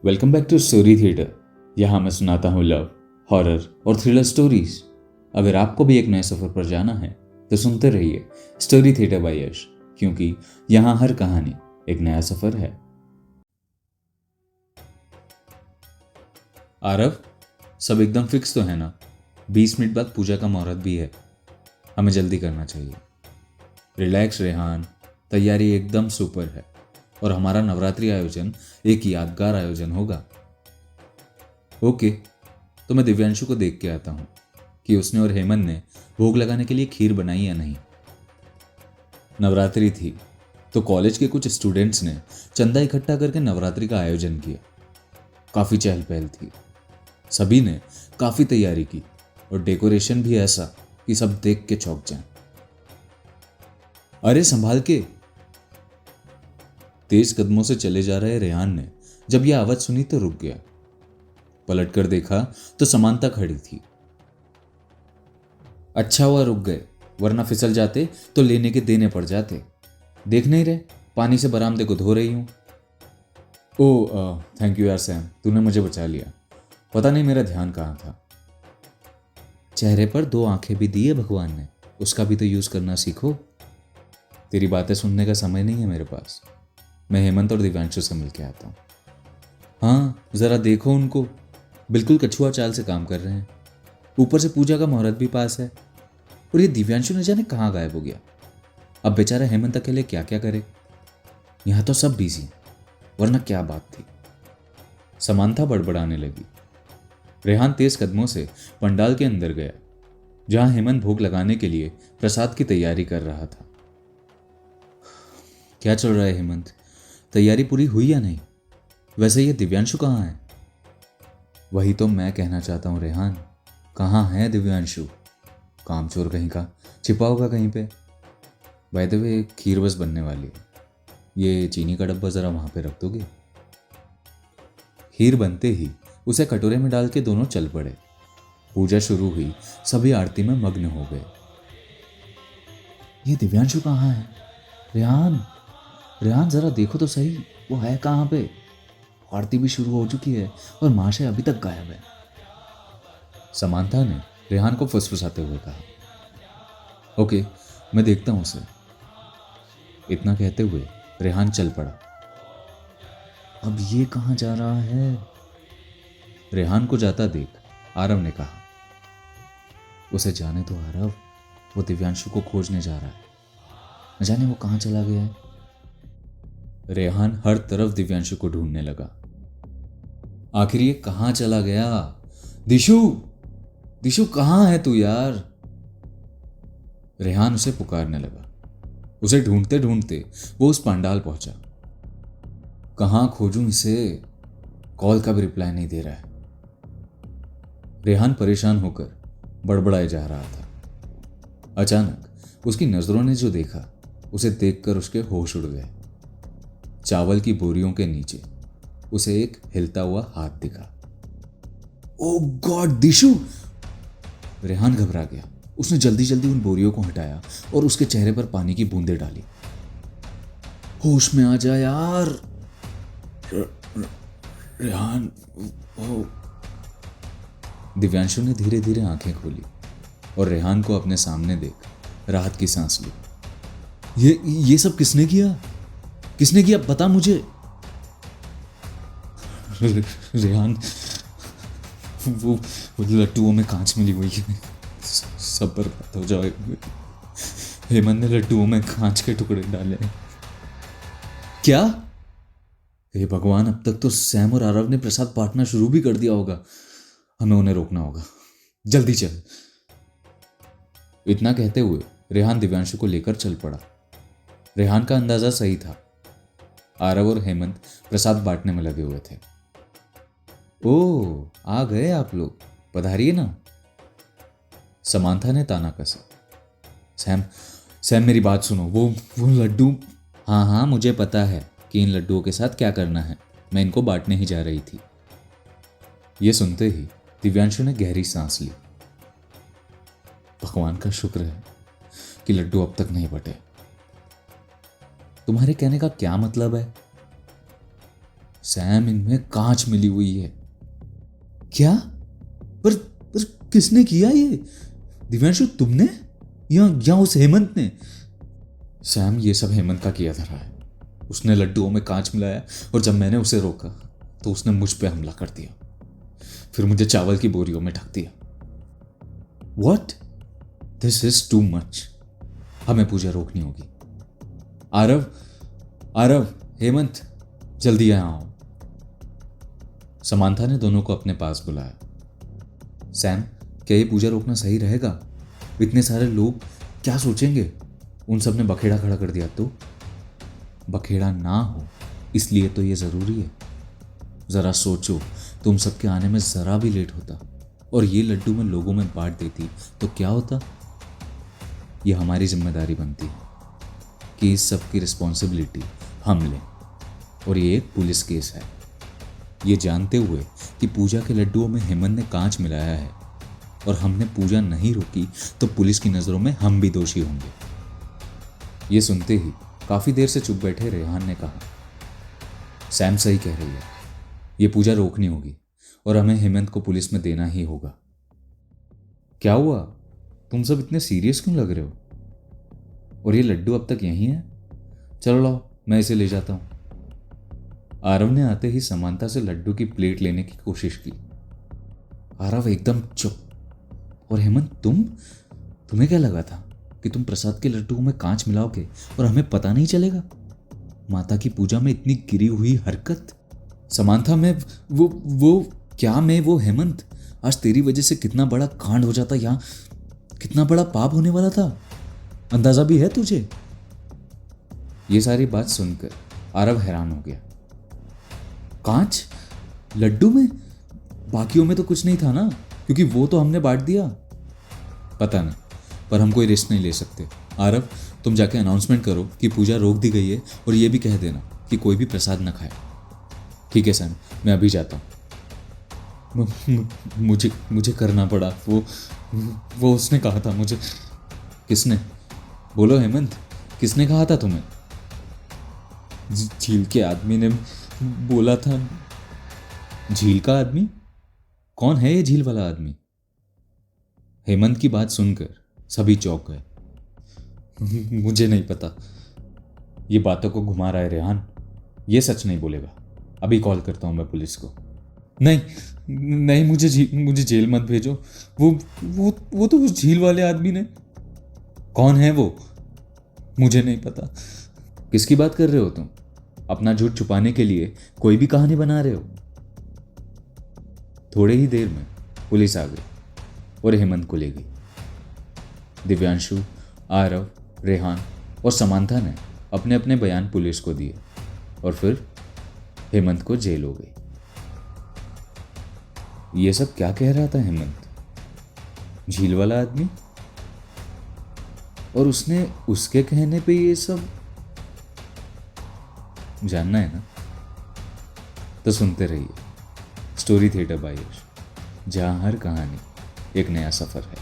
Welcome back to story theatre. यहाँ मैं सुनाता हूँ लव, हॉरर और थ्रिलर स्टोरीज। अगर आपको भी एक नए सफर पर जाना है तो सुनते रहिए स्टोरी थिएटर बाय यश, क्योंकि यहाँ हर कहानी एक नया सफर है। आरव, सब एकदम फिक्स तो है ना? 20 मिनट बाद पूजा का मुहूर्त भी है, हमें जल्दी करना चाहिए। रिलैक्स रेहान, तैयारी एकदम सुपर है और हमारा नवरात्रि आयोजन एक यादगार आयोजन होगा। ओके, तो मैं दिव्यांशु को देख के आता हूँ कि उसने और हेमंत ने भोग लगाने के लिए खीर बनाई या नहीं। नवरात्रि थी तो कॉलेज के कुछ स्टूडेंट्स ने चंदा इकट्ठा करके नवरात्रि का आयोजन किया। काफी चहल पहल थी, सभी ने काफी तैयारी की और डेकोरेशन भी ऐसा कि सब देख के चौंक जाएं। अरे संभाल के! तेज कदमों से चले जा रहे रेहान ने जब यह आवाज सुनी तो रुक गया। पलटकर देखा तो समानता खड़ी थी। अच्छा हुआ रुक गए, वरना फिसल जाते तो लेने के देने पड़ जाते। देख नहीं रहे, पानी से बरामदे को धो रही हूं। ओ थैंक यू यार सैम, तूने मुझे बचा लिया। पता नहीं मेरा ध्यान कहाँ था। चेहरे पर 2 आंखें भी दी है भगवान ने, उसका भी तो यूज करना सीखो। तेरी बातें सुनने का समय नहीं है मेरे पास। मैं हेमंत और दिव्यांशु से मिलके आता हूँ। हाँ, जरा देखो उनको, बिल्कुल कछुआ चाल से काम कर रहे हैं। ऊपर से पूजा का मुहूर्त भी पास है और ये दिव्यांशु न जाने कहाँ गायब हो गया। अब बेचारा हेमंत अकेले क्या क्या करे। यहाँ तो सब बिजी हैं, वरना क्या बात थी। समांथा बड़बड़ाने लगी। रेहान तेज कदमों से पंडाल के अंदर गया, जहां हेमंत भोग लगाने के लिए प्रसाद की तैयारी कर रहा था। क्या चल रहा है हेमंत? तैयारी पूरी हुई या नहीं? वैसे ये दिव्यांशु कहाँ है? वही तो मैं कहना चाहता हूँ रेहान, कहाँ है दिव्यांशु? कामचोर कहीं का, छिपा होगा कहीं पे। बाय द वे, खीर बस बनने वाली है, ये चीनी का डब्बा जरा वहां पे रख दोगे? खीर बनते ही उसे कटोरे में डाल के दोनों चल पड़े। पूजा शुरू हुई, सभी आरती में मग्न हो गए। ये दिव्यांशु कहाँ है? रेहान, रेहान जरा देखो तो सही, वो है कहाँ पे? आरती भी शुरू हो चुकी है और महाशय अभी तक गायब है। समांथा ने रेहान को फुसफुसाते हुए कहा। ओके, मैं देखता हूं उसे। इतना कहते हुए रेहान चल पड़ा। अब ये कहाँ जा रहा है? रेहान को जाता देख आरव ने कहा। उसे जाने दो आरव, वो दिव्यांशु को खोजने जा रहा है, न जाने वो कहाँ चला गया है। रेहान हर तरफ दिव्यांशु को ढूंढने लगा। आखिर ये कहाँ चला गया? दिशु, दिशु कहाँ है तू यार? रेहान उसे पुकारने लगा। उसे ढूंढते ढूंढते वो उस पंडाल पहुंचा। कहाँ खोजूं इसे? कॉल का भी रिप्लाई नहीं दे रहा है। रेहान परेशान होकर बड़बड़ाए जा रहा था। अचानक उसकी नजरों ने जो देखा, उसे देखकर उसके होश उड़ गए। चावल की बोरियों के नीचे उसे एक हिलता हुआ हाथ दिखा। ओ गॉड दिशु! रेहान घबरा गया। उसने जल्दी जल्दी उन बोरियों को हटाया और उसके चेहरे पर पानी की बूंदें डाली। होश में आ जा यार! रेहान, ओ। दिव्यांशु ने धीरे धीरे आंखें खोली और रेहान को अपने सामने देख राहत की सांस ली। ये सब किसने किया? किसने किया, बता मुझे। रेहान, वो लड्डुओं में कांच मिली हुई है, सब बर्बाद हो जाएगा। हेमंत ने लड्डुओं में कांच के टुकड़े डाले। क्या? हे भगवान, अब तक तो सैम और आरव ने प्रसाद बांटना शुरू भी कर दिया होगा। हमें उन्हें रोकना होगा, जल्दी चल। इतना कहते हुए रेहान दिव्यांशु को लेकर चल पड़ा। रेहान का अंदाजा सही था, आरव और हेमंत प्रसाद बांटने में लगे हुए थे। ओ, आ गए आप लोग, पधारिए ना। समांथा ने ताना कसा। सैम, सैम मेरी बात सुनो, वो लड्डू। हाँ हाँ, मुझे पता है कि इन लड्डुओं के साथ क्या करना है, मैं इनको बांटने ही जा रही थी। ये सुनते ही दिव्यांशु ने गहरी सांस ली। भगवान का शुक्र है कि लड्डू अब तक नहीं बटे। तुम्हारे कहने का क्या मतलब है? सैम, इनमें कांच मिली हुई है। क्या? पर किसने किया ये? दिव्यांशु, तुमने या उस हेमंत ने? सैम, ये सब हेमंत का किया धरा है। उसने लड्डुओं में कांच मिलाया और जब मैंने उसे रोका तो उसने मुझ पे हमला कर दिया, फिर मुझे चावल की बोरियों में ढक दिया। What? This is too much. हमें पूजा रोकनी होगी। आरव, आरव, हेमंत, जल्दी यहाँ आओ। समांथा ने दोनों को अपने पास बुलाया। सैम, क्या ये पूजा रोकना सही रहेगा? इतने सारे लोग क्या सोचेंगे? उन सब ने बखेड़ा खड़ा कर दिया तो? बखेड़ा ना हो इसलिए तो ये जरूरी है। जरा सोचो, तुम सबके आने में जरा भी लेट होता और ये लड्डू मैं लोगों में बांट देती तो क्या होता? ये हमारी जिम्मेदारी बनती है कि इस सब की रिस्पॉन्सिबिलिटी हम लें, और ये एक पुलिस केस है। ये जानते हुए कि पूजा के लड्डुओं में हेमंत ने कांच मिलाया है और हमने पूजा नहीं रोकी तो पुलिस की नज़रों में हम भी दोषी होंगे। ये सुनते ही काफ़ी देर से चुप बैठे रेहान ने कहा, सैम सही कह रही है, ये पूजा रोकनी होगी और हमें हेमंत को पुलिस में देना ही होगा। क्या हुआ? तुम सब इतने सीरियस क्यों लग रहे हो? और ये लड्डू अब तक यहीं है? चलो लाओ, मैं इसे ले जाता हूँ। आरव ने आते ही समांथा से लड्डू की प्लेट लेने की कोशिश की। आरव एकदम चुप। और हेमंत, तुम्हें क्या लगा था कि तुम प्रसाद के लड्डुओं में कांच मिलाओगे और हमें पता नहीं चलेगा? माता की पूजा में इतनी गिरी हुई हरकत। समांथा, मैं वो हेमंत, आज तेरी वजह से कितना बड़ा कांड हो जाता, यहाँ कितना बड़ा पाप होने वाला था, अंदाजा भी है तुझे? ये सारी बात सुनकर आरव हैरान हो गया। कांच लड्डू में? बाकियों में तो कुछ नहीं था ना, क्योंकि वो तो हमने बांट दिया। पता नहीं, पर हम कोई रिस्क नहीं ले सकते। आरव, तुम जाके अनाउंसमेंट करो कि पूजा रोक दी गई है और ये भी कह देना कि कोई भी प्रसाद न खाए। ठीक है सैम, मैं अभी जाता हूँ। मुझे करना पड़ा। वो उसने कहा था मुझे। किसने? बोलो हेमंत, किसने कहा था तुम्हें? झील के आदमी ने बोला था। झील का आदमी? कौन है ये झील वाला आदमी? हेमंत की बात सुनकर सभी चौंक गए। मुझे नहीं पता, ये बातों को घुमा रहा है रेहान। ये सच नहीं बोलेगा। अभी कॉल करता हूं मैं पुलिस को। नहीं, मुझे जेल मत भेजो। वो तो उस झील वाले आदमी ने। कौन है वो? मुझे नहीं पता। किसकी बात कर रहे हो तुम? अपना झूठ छुपाने के लिए कोई भी कहानी बना रहे हो। थोड़े ही देर में पुलिस आ गई और हेमंत को ले गई। दिव्यांशु, आरव, रेहान और समांथा ने अपने अपने बयान पुलिस को दिए और फिर हेमंत को जेल हो गई। ये सब क्या कह रहा था हेमंत? झील वाला आदमी? और उसने उसके कहने पे ये सब जानना है ना? तो सुनते रहिए स्टोरी थिएटर बाय यश, जहां हर कहानी एक नया सफर है।